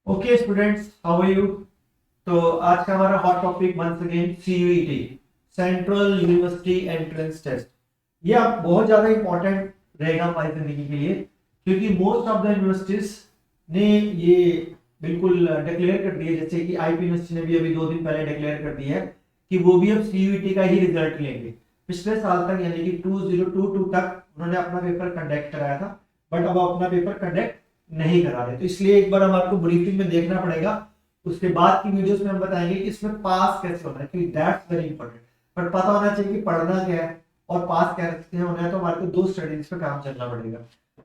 Okay students, how are you. तो आज का हमारा hot topic once again CUET, central university entrance test. ये आप बहुत ज़्यादा इंपॉर्टेंट रहेगा हमारी जिंदगी के लिए, क्योंकि मोस्ट ऑफ द यूनिवर्सिटीज ने ये बिल्कुल डिक्लेयर कर दिया, जैसे कि आईपी यूनिवर्सिटी ने भी अभी 2 दिन पहले डिक्लेयर कर दिया है कि वो भी अब सीयूईटी का ही रिजल्ट लेंगे। पिछले साल तक यानी कि 2022 तक उन्होंने अपना पेपर कंडक्ट कराया था, बट अब अपना पेपर कंडक्ट नहीं करा रहे। तो इसलिए एक बार हम आपको ब्रीफिंग में देखना पड़ेगा, उसके बाद की वीडियोस में हम बताएंगे कि इसमें पास कैसे होना है, क्योंकि दैट्स वेरी इंपॉर्टेंट। पर पता होना चाहिए कि पढ़ना क्या है और पास कैसे होना है, तो हमारे को 2 स्टडीज पे काम चलना पड़ेगा।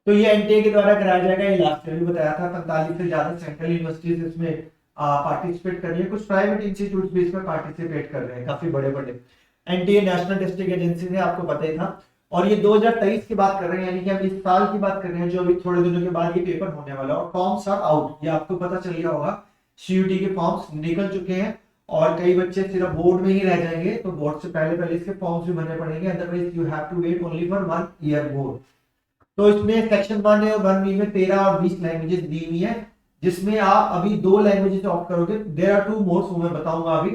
तो ये एनटीए के द्वारा कराया जाएगा। ये लास्ट ईयर भी बताया था, 45 से ज्यादा सेंट्रल यूनिवर्सिटीज इसमें पार्टिसिपेट कर रही है। कुछ प्राइवेट इंस्टीट्यूट भी इसमें पार्टिसिपेट कर रहे हैं, काफी बड़े बड़े। एनटीए नेशनल टेस्टिंग एजेंसी ने, आपको पता ही था। और ये 2023 की बात कर रहे हैं, यानी कि हम इस साल की बात कर रहे हैं, जो अभी थोड़े दिनों के बाद ये पेपर होने वाला है। और फॉर्म्स आर आउट, ये आपको पता चल गया होगा। सीयूटी के फॉर्म्स निकल चुके हैं और कई बच्चे सिर्फ बोर्ड में ही रह जाएंगे, तो बोर्ड से पहले पहले इसके फॉर्म्स भी भरने पड़ेंगे, otherwise you have to wait only for 1 year board. तो इसमें सेक्शन 1 और 1 में 13 और 20 लैंग्वेजेस दी हुई है, जिसमें आप अभी 2 लैंग्वेजेस ऑप्ट करोगे। देयर आर 2 मोड्स, वो मैं बताऊंगा अभी।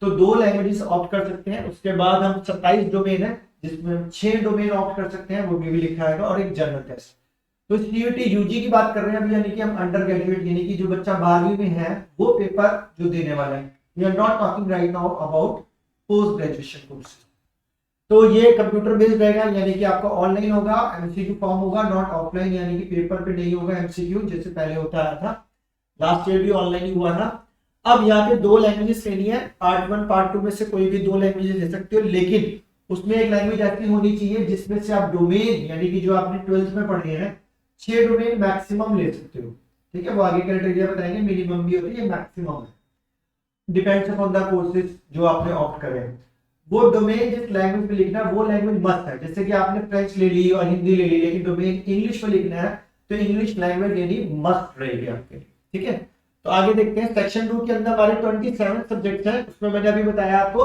तो 2 लैंग्वेजेस ऑप्ट कर सकते हैं। उसके बाद हम 27 डोमेन है, जिसमें हम 6 डोमेन ऑप्ट कर सकते हैं, वो भी लिखा है, और एक जनरल टेस्ट। तो सीयूटी यूजी की बात कर रहे हैं अभी, यानी कि हम अंडर ग्रेजुएट, यानी कि जो बच्चा 12वीं में है वो पेपर जो देने वाला है। We are not talking right now about post graduation courses. तो ये कंप्यूटर बेस्ड रहेगा, यानी कि आपका ऑनलाइन होगा, एमसीक्यू फॉर्म होगा, नॉट ऑफलाइन, यानी कि पेपर पे नहीं होगा एमसीक्यू, जैसे पहले होता आया था। लास्ट ईयर भी ऑनलाइन ही हुआ था। अब यहाँ पे 2 लैंग्वेजेस लेनी है, पार्ट 1 पार्ट 2 में से कोई भी 2 लैंग्वेजेस ले सकते हो, लेकिन उसमें एक लैंग्वेज ऐसी होनी चाहिए जिसमें से आप डोमेन, यानी कि जो आपने 12th में पढ़े हैं, 6 डोमेन मैक्सिमम ले सकते हो। ठीक है, वो आगे क्राइटेरिया बताएंगे, मिनिमम भी होती है, ये मैक्सिमम है, डिपेंड्स अपॉन द कोर्सेज जो आपने ऑप्ट करे हैं। वो डोमेन जिस लैंग्वेज में लिखना है वो लैंग्वेज मस्ट है। जैसे कि आपने फ्रेंच ले ली और हिंदी ले ली, लेकिन डोमेन इंग्लिश में लिखना है, तो इंग्लिश लैंग्वेज लेनी मस्ट रहेगी आपके लिए। ठीक है, तो आगे देखते हैं। सेक्शन 2 के अंदर हमारे 27 सब्जेक्ट्स हैं। उसमें मैंने अभी बताया आपको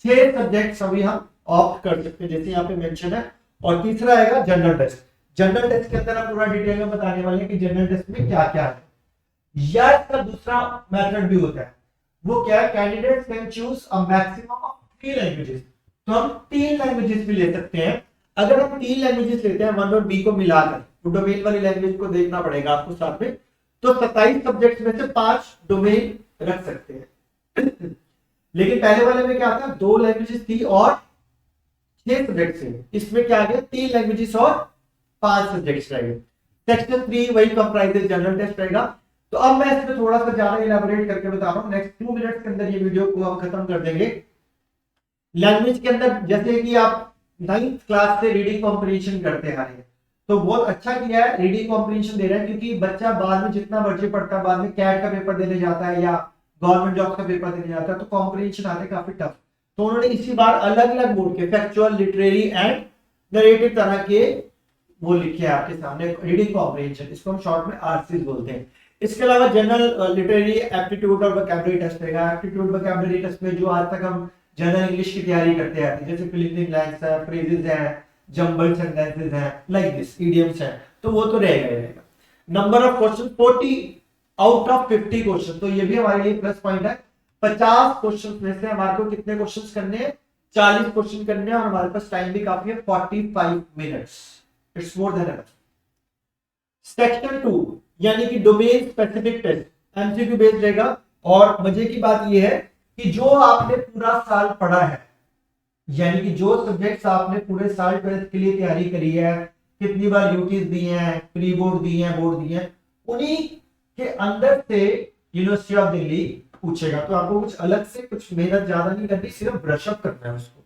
6 सब्जेक्ट्स अभी हम ऑप्ट कर सकते हैं, जैसे यहाँ पे मेंशन है। और तीसरा आएगा जनरल टेस्ट। जनरल टेस्ट के अंदर हम पूरा डिटेल में बताने वाले हैं कि जनरल टेस्ट में क्या क्या है। या इसका दूसरा मेथड भी होता है, वो क्या है, candidates can choose a maximum of 3 languages. तो हम 3 लैंग्वेजेस भी ले सकते हैं। अगर हम 3 लैंग्वेजेस लेते हैं 1 और बी को मिलाकर, तो डोमेन वाली लैंग्वेज को देखना पड़ेगा आपको साथ में। तो 27 सब्जेक्ट्स में से 5 डोमेन रख सकते हैं। लेकिन पहले वाले में क्या था, 2 लैंग्वेजेस थी और 6 सब्जेक्ट्स थे। इसमें क्या आ गया, 3 लैंग्वेजेस और 5 सब्जेक्ट्स रह गए। सेक्शन 3 वही कंप्राइजेस जनरल टेस्ट रहेगा। तो अब मैं इसमें थोड़ा सा ज्यादा इलैबोरेट करके बता रहा हूँ। नेक्स्ट 2 मिनट्स के अंदर ये वीडियो को हम खत्म कर देंगे। लैंग्वेज के अंदर जैसे कि आप 9th क्लास से रीडिंग कॉम्प्रिहेंशन करते आ रहे हैं, तो बहुत अच्छा किया है, रीडिंग कॉम्प्रिहेंशन दे रहा है, क्योंकि बच्चा बाद में जितना मर्जी पढ़ता है, बाद में कैट का पेपर देने जाता है या गवर्नमेंट जॉब का पेपर देने जाता है, तो कॉम्प्रिहेंशन आते काफी टफ। तो उन्होंने इसी बार अलग अलग मोड के फैक्चुअल, लिटरेरी एंड नरेटिव तरह के वो लिखे हैं आपके सामने, रीडिंग कॉम्प्रिहेंशन, इसको हम शॉर्ट में आरसी बोलते हैं। इसके अलावा जनरल, लिटरेरी, एप्टीट्यूड और वोकैबुलरी टेस्ट रहेगा। एप्टीट्यूड वोकैबुलरी टेस्ट में जो आज तक हम जनरल इंग्लिश की तैयारी करते हैं, जैसे फिलिंग इन ब्लैंक्स है, फ्रेजेस हैं, जंबल सेंटेंसेस हैं, लाइक दिस, इडियम्स हैं, तो वो तो रहेगा। Number of question 40 out of 50 question, तो ये भी हमारे लिए प्लस पॉइंट है। 50 क्वेश्चन में से हमारे को कितने क्वेश्चन करने हैं, 40 क्वेश्चन करने हैं, और हमारे पास टाइम भी काफी है, 45 minutes. It's more than enough. Section 2 यानी कि domain specific test, MCQ based रहेगा। और मजे की बात यह है कि जो आपने पूरा साल पढ़ा है, यानी कि जो सब्जेक्ट्स आपने पूरे साल 12th के लिए तैयारी करी है, कितनी बार यूटीज दी हैं, प्री बोर्ड दी हैं, बोर्ड दी हैं, उन्हीं के अंदर से यूनिवर्सिटी ऑफ दिल्ली पूछेगा। तो आपको कुछ अलग से कुछ मेहनत ज्यादा नहीं करनी, सिर्फ ब्रश अप करना है उसको।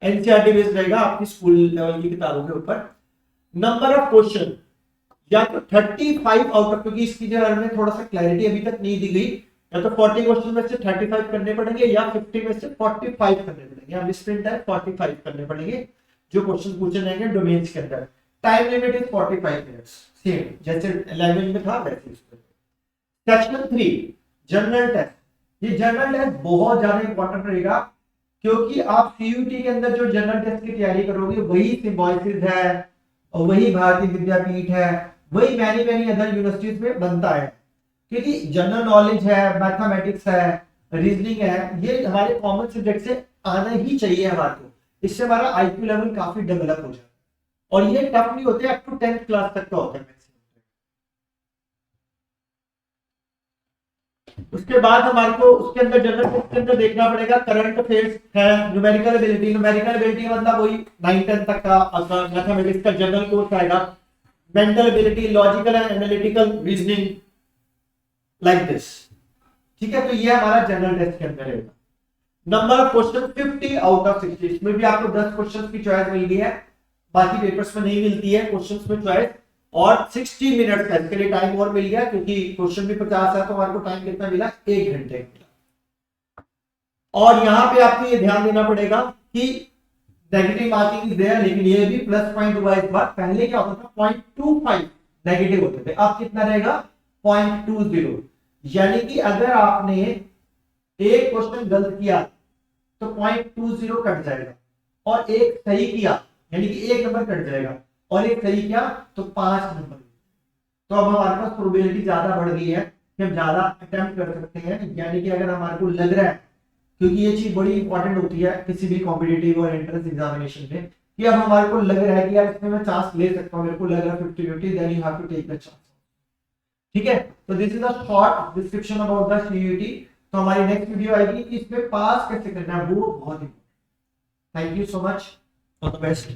एनसीईआरटी बेस्ड रहेगा आपकी स्कूल लेवल की किताबों के ऊपर। नंबर ऑफ क्वेश्चन या तो 35 आउट ऑफ, क्योंकि इसकी जो हमें थोड़ा सा क्लैरिटी अभी तक नहीं दी गई, या तो 40 क्वेश्चन में से 35 करने पड़ेंगे या 50 में से 45 करने पड़ेंगे, या मिसप्रिंट है 45 करने पड़ेंगे जो क्वेश्चन पूछे जाएंगे डोमेन्स के अंदर। Time limit is 45 minutes, same जैसे लैंग्वेज में था वैसे इसमें। Section 3 general test. ये जनरल टेस्ट बहुत ज्यादा इंपॉर्टेंट रहेगा, क्योंकि आप सीयूटी के अंदर जो जनरल टेस्ट की तैयारी करोगे वही सिम्बायोसिस है, और वही भारतीय विद्यापीठ है, वही मैनी अदर यूनिवर्सिटीज में बनता है। क्योंकि जनरल नॉलेज है, मैथमेटिक्स है, रीजनिंग है, ये हमारे कॉमन सब्जेक्ट से आना ही चाहिए हमारे को। इससे हमारा आईक्यू लेवल काफी डेवलप हो जाता है, और ये टफ नहीं होते, अप टू 10th क्लास तक का होता है मैक्सिमम। उसके बाद हमारे को उसके अंदर जनरल टेस्ट के अंदर देखना पड़ेगा करंट अफेयर्स है, न्यूमेरिकल एबिलिटी। न्यूमेरिकल एबिलिटी मतलब वही 9-10 तक का मैथमेटिक्स का जनरल कोर्स आएगा। Mental ability, logical and analytical reasoning, like this. ठीक है, तो ये हमारा जनरल टेस्ट के अंदर रहेगा। Number of question 50 out of 60। इसमें भी आपको 10 क्वेश्चन की चॉइस मिल गई है, बाकी पेपर्स में नहीं मिलती है क्वेश्चंस में चॉइस। और 60 मिनट का इसके लिए टाइम और मिल गया, क्योंकि क्वेश्चन भी 50 है, तो हमारे को टाइम कितना मिला, 1 घंटे। और यहाँ पे आपको ये ध्यान देना पड़ेगा कि नेगेटिव मार्किंग इज देयर, लेकिन ये भी प्लस पॉइंट हुआ इस बार। पहले क्या होता था, 0.25 नेगेटिव होते थे, अब कितना रहेगा, 0.20। यानी कि अगर आपने एक क्वेश्चन गलत किया तो 0.20 कट जाएगा, और एक सही किया यानी कि 1 नंबर कट जाएगा, और एक सही किया तो 5 नंबर। तो अब हमारे पास प्रोबेबिलिटी ज्यादा बढ़ गई है कि हम ज्यादा अटेम्प्ट कर सकते हैं। यानी कि अगर हमारे को लग रहा है, क्योंकि ये चीज बड़ी इंपॉर्टेंट होती है किसी भी कॉम्पिटिटिव और एंट्रेंस एग्जामिनेशन में, कि अब हमारे को लग रहा है कि यार इसमें मैं चांस ले सकता हूं, मेरे को लग रहा है 50-50, then you have to take the chance. ठीक है, तो this is a short description about the CUET. तो हमारी नेक्स्ट वीडियो आएगी कि इसमें पास कैसे करना है, वो बहुत important. Thank you so much, all the best.